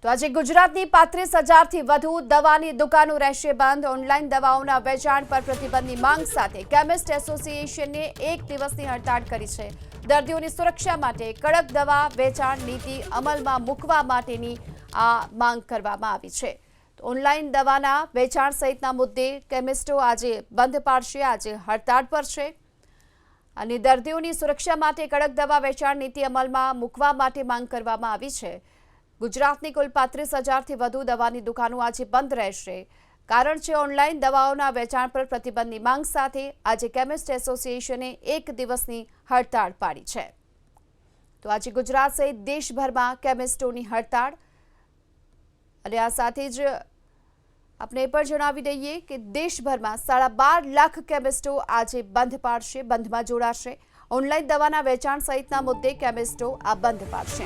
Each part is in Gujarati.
તો આજે ગુજરાતની 35,000થી વધુ દવાની દુકાનો રહેશે બંધ। ઓનલાઈન દવાઓના વેચાણ પર પ્રતિબંધની માંગ સાથે કેમિસ્ટ એસોસિએશને એક દિવસની હડતાળ કરી છે। દર્દીઓની સુરક્ષા માટે કડક દવા વેચાણ નીતિ અમલમાં મૂકવા માટેની આ માંગ કરવામાં આવી છે। ઓનલાઈન દવાના વેચાણ સહિતના મુદ્દે કેમિસ્ટો આજે બંધ પાડશે, આજે હડતાળ પર છે અને દર્દીઓની સુરક્ષા માટે કડક દવા વેચાણ નીતિ અમલમાં મૂકવા માટે માંગ કરવામાં આવી છે। ગુજરાતની કુલ 35,000થી વધુ દવાની દુકાનો આજે બંધ રહેશે। કારણ છે ઓનલાઈન દવાઓના વેચાણ પર પ્રતિબંધની માંગ સાથે આજે કેમિસ્ટ એસોસિએશને એક દિવસની હડતાળ પાડી છે। તો આજે ગુજરાત સહિત દેશભરમાં કેમિસ્ટોની હડતાળ અને આ સાથે જ આપણે એ પણ જણાવી દઈએ કે દેશભરમાં 12.5 લાખ કેમિસ્ટો આજે બંધ પાડશે, બંધમાં જોડાશે। ઓનલાઈન દવાના વેચાણ સહિતના મુદ્દે કેમિસ્ટો આ બંધ પાડશે।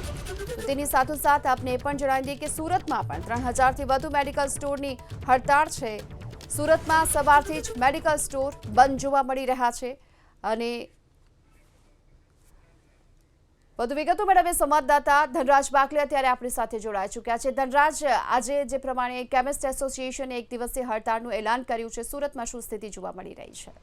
તો તેની સાથોસાથ આપને એ પણ જણાવી દઈએ કે સુરતમાં પણ 3,000થી વધુ મેડિકલ સ્ટોરની હડતાળ છે। સુરતમાં સવારથી જ મેડિકલ સ્ટોર બંધ જોવા મળી રહ્યા છે અને વધુ વિગતો મેળવે સંવાદદાતા ધનરાજ બાકલે અત્યારે આપણી સાથે જોડાઈ ચૂક્યા છે। ધનરાજ, આજે જે પ્રમાણે કેમિસ્ટ એસોસિએશને એક દિવસીય હડતાળનું એલાન કર્યું છે, સુરતમાં શું સ્થિતિ જોવા મળી રહી છે?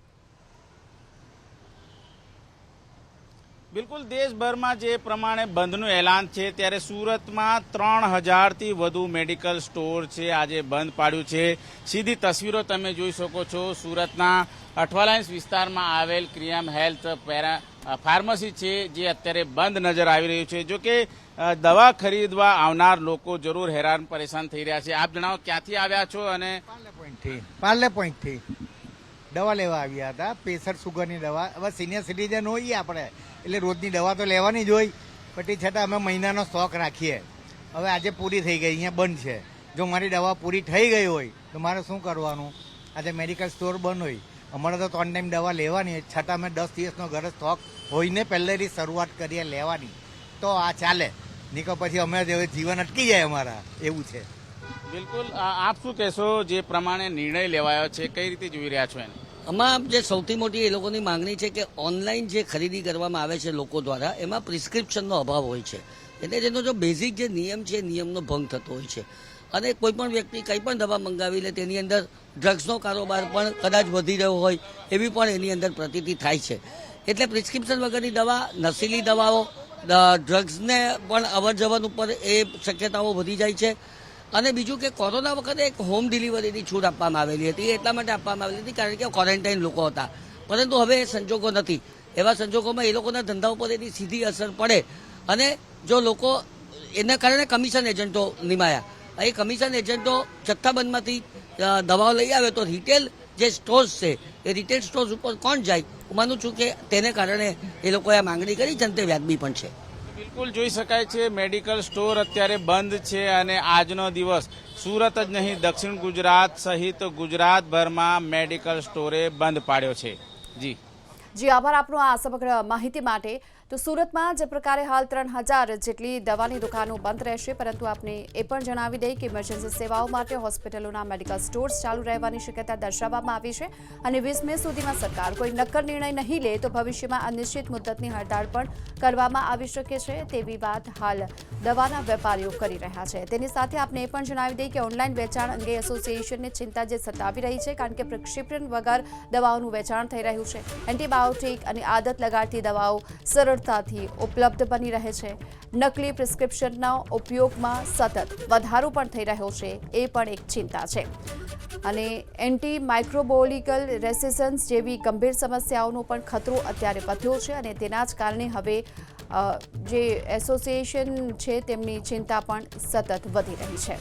બિલકુલ, દેશભરમાં જે પ્રમાણે બંધનું એલાન છે ત્યારે સુરતમાં 3,000થી વધુ મેડિકલ સ્ટોર છે આજે બંધ પાડ્યું છે। સીધી તસવીરો તમે જોઈ શકો છો। સુરતના અઠવાલાઇન્સ વિસ્તારમાં આવેલ ક્રિયામ હેલ્થ ફાર્મસી છે જે અત્યારે બંધ નજર આવી રહ્યું છે। જો કે દવા ખરીદવા આવનાર લોકો જરૂર હેરાન પરેશાન થઈ રહ્યા છે। આપ જણાવો, ક્યાંથી આવ્યા છો? અને પાર્લે પોઈન્ટથી દવા લેવા આવ્યા હતા, પ્રેશર સુગરની દવા। હવે સિનિયર સિટીઝન હોઈએ આપણે એટલે રોજની દવા તો લેવાની જ હોય, પણ છતાં અમે મહિનાનો સ્ટોક રાખીએ। હવે આજે પૂરી થઈ ગઈ, અહીંયા બંધ છે। જો મારી દવા પૂરી થઈ ગઈ હોય તો મારે શું કરવાનું? આજે મેડિકલ સ્ટોર બંધ હોય, અમારે તો 3 ટાઈમ દવા લેવાની, છતાં અમે 10 દિવસનો ઘરે સ્ટોક હોઈને પહેલેથી શરૂઆત કરીએ લેવાની, તો આ ચાલે। નહીં તો પછી અમે જીવન અટકી જાય અમારા, એવું છે। બિલકુલ, આપ શું કહેશો? જે પ્રમાણે નિર્ણય લેવાયો છે, કઈ રીતે જોઈ રહ્યા છો એને? આમાં જે સૌથી મોટી એ લોકોની માંગણી છે કે ઓનલાઈન જે ખરીદી કરવામાં આવે છે લોકો દ્વારા, એમાં પ્રિસ્ક્રિપ્શનનો અભાવ હોય છે। એટલે જેનો જો બેઝિક જે નિયમ છે નિયમનો ભંગ થતો હોય છે અને કોઈ પણ વ્યક્તિ કંઈ પણ દવા મંગાવી લે તેની અંદર ડ્રગ્સનો કારોબાર પણ કદાચ વધી રહ્યો હોય એવી પણ એની અંદર પ્રતીતિ થાય છે। એટલે પ્રિસ્ક્રિપ્શન વગરની દવા, નશીલી દવાઓ, ડ્રગ્સને પણ અવર જવર ઉપર એ શક્યતાઓ વધી જાય છે। અને બીજું કે કોરોના વખતે એક હોમ ડિલિવરીની છૂટ આપવામાં આવેલી હતી, એટલા માટે આપવામાં આવેલી હતી કારણ કે ક્વોરન્ટાઇન લોકો હતા, પરંતુ હવે એ સંજોગો નથી। એવા સંજોગોમાં એ લોકોના ધંધા ઉપર એની સીધી અસર પડે અને જો લોકો એના કારણે કમિશન એજન્ટો નિમાયા, એ કમિશન એજન્ટો જથ્થાબંધમાંથી દવાઓ લઈ આવે તો રિટેલ જે સ્ટોર્સ છે એ રિટેલ સ્ટોર્સ ઉપર કોણ જાય? હું માનું છું કે તેને કારણે એ લોકોએ આ માંગણી કરી છે અને તે વ્યાજબી પણ છે। બિલકુલ જોઈ શકાય છે મેડિકલ સ્ટોર અત્યારે બંધ છે અને આજનો દિવસ સુરત જ નહીં દક્ષિણ ગુજરાત સહિત ગુજરાતભરમાં મેડિકલ સ્ટોરે બંધ પાડ્યો છે। જી આભાર આપનો આ સમગ્ર માહિતી માટે। તો સુરતમાં જે પ્રકારે હાલ 3,000 જેટલી દવાની દુકાનો બંધ રહેશે, પરંતુ આપને એ પણ જણાવી દઈએ કે ઇમરજન્સી સેવાઓ માટે હોસ્પિટલોના મેડિકલ સ્ટોર્સ ચાલુ રહેવાની શક્યતા દર્શાવવામાં આવી છે અને 20 મે સુધીમાં સરકાર કોઈ નક્કર નિર્ણય નહીં લે તો ભવિષ્યમાં અનિશ્ચિત મુદ્દતની હડતાળ પણ કરવામાં આવી શકે છે, તેવી વાત હાલ દવાના વેપારીઓ કરી રહ્યા છે। તેની સાથે આપને એ પણ જણાવી દઈએ કે ઓનલાઈન વેચાણ અંગે એસોસિએશનને ચિંતા જે સતાવી રહી છે, કારણ કે પ્રિસ્ક્રિપ્શન વગર દવાઓનું વેચાણ થઈ રહ્યું છે। એન્ટીબાયોટિક અને આદત લગાડતી દવાઓ સરળતાથી ઉપલબ્ધ બની રહે છે। નકલી પ્રિસ્ક્રિપ્શનના ઉપયોગમાં સતત વધારો પણ થઈ રહ્યો છે, એ પણ એક ચિંતા છે અને એન્ટી માઇક્રોબોલિકલ રેસિસ્ટન્સ જેવી ગંભીર સમસ્યાઓનો પણ ખતરો અત્યારે વધ્યો છે અને તેના જ કારણે હવે જે એસોસિએશન છે તેમની ચિંતા પણ સતત વધી રહી છે।